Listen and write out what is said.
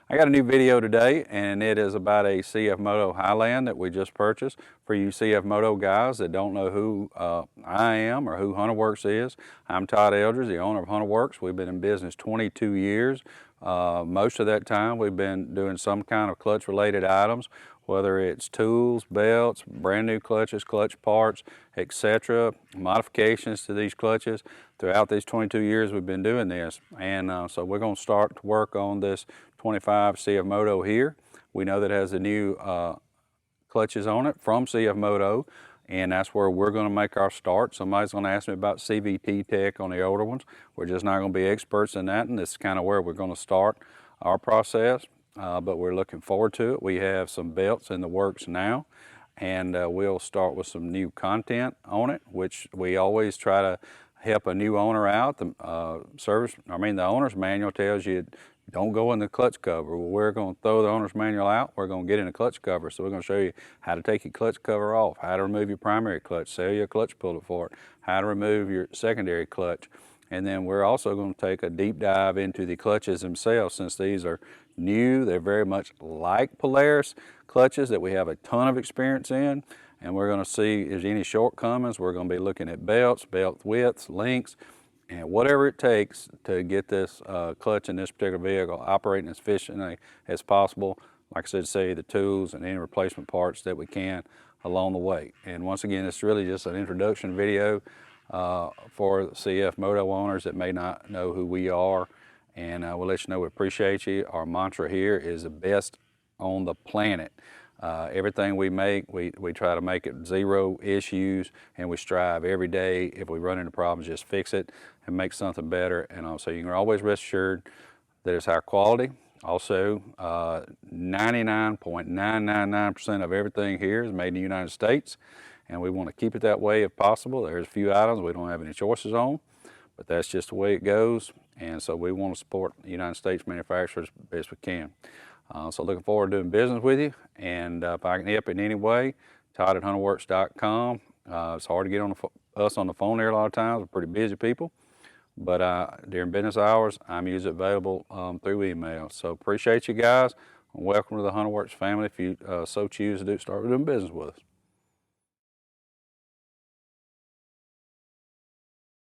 I got a new video today, and it is about a CF Moto Highland that we just purchased. For you CF Moto guys that don't know who I am or who Hunterworks is, I'm Todd Eldridge, the owner of Hunterworks. We've been in business 22 years. Most of that time we've been doing some kind of clutch related items, whether it's tools, belts, brand new clutches, clutch parts, etc., modifications to these clutches. Throughout these 22 years we've been doing this, and so we're going to start to work on this 25 CF Moto here. We know that it has the new clutches on it from CF Moto, and that's where we're going to make our start. Somebody's going to ask me about CVT tech on the older ones. We're just not going to be experts in that, and this is kind of where we're going to start our process. But we're looking forward to it. We have some belts in the works now, and we'll start with some new content on it, which we always try to help a new owner out. The owner's manual tells you don't go in the clutch cover. Well, we're going to throw the owner's manual out. We're going to get in the clutch cover. So we're going to show you how to take your clutch cover off, how to remove your primary clutch, sell you a clutch puller for it, how to remove your secondary clutch. And then we're also going to take a deep dive into the clutches themselves. Since these are new, they're very much like Polaris clutches that we have a ton of experience in. And we're going to see if there's any shortcomings. We're going to be looking at belts, belt widths, lengths, and whatever it takes to get this clutch in this particular vehicle operating as efficiently as possible. Like I said, say the tools and any replacement parts that we can along the way. And once again, it's really just an introduction video for the CF Moto owners that may not know who we are. And we'll let you know we appreciate you. Our mantra here is the best on the planet. Everything we make, we try to make it zero issues, and we strive every day. If we run into problems, just fix it and make something better. And also, you can always rest assured that it's high quality. Also, 99.999% of everything here is made in the United States, and we want to keep it that way if possible. There's a few items we don't have any choices on, but that's just the way it goes. And so we want to support the United States manufacturers as best we can. So looking forward to doing business with you, and if I can help in any way, Todd@hunterworks.com. It's hard to get on us on the phone there a lot of times. We're pretty busy people, but during business hours, I'm usually available through email. So appreciate you guys, and welcome to the Hunterworks family if you so choose to start doing business with us.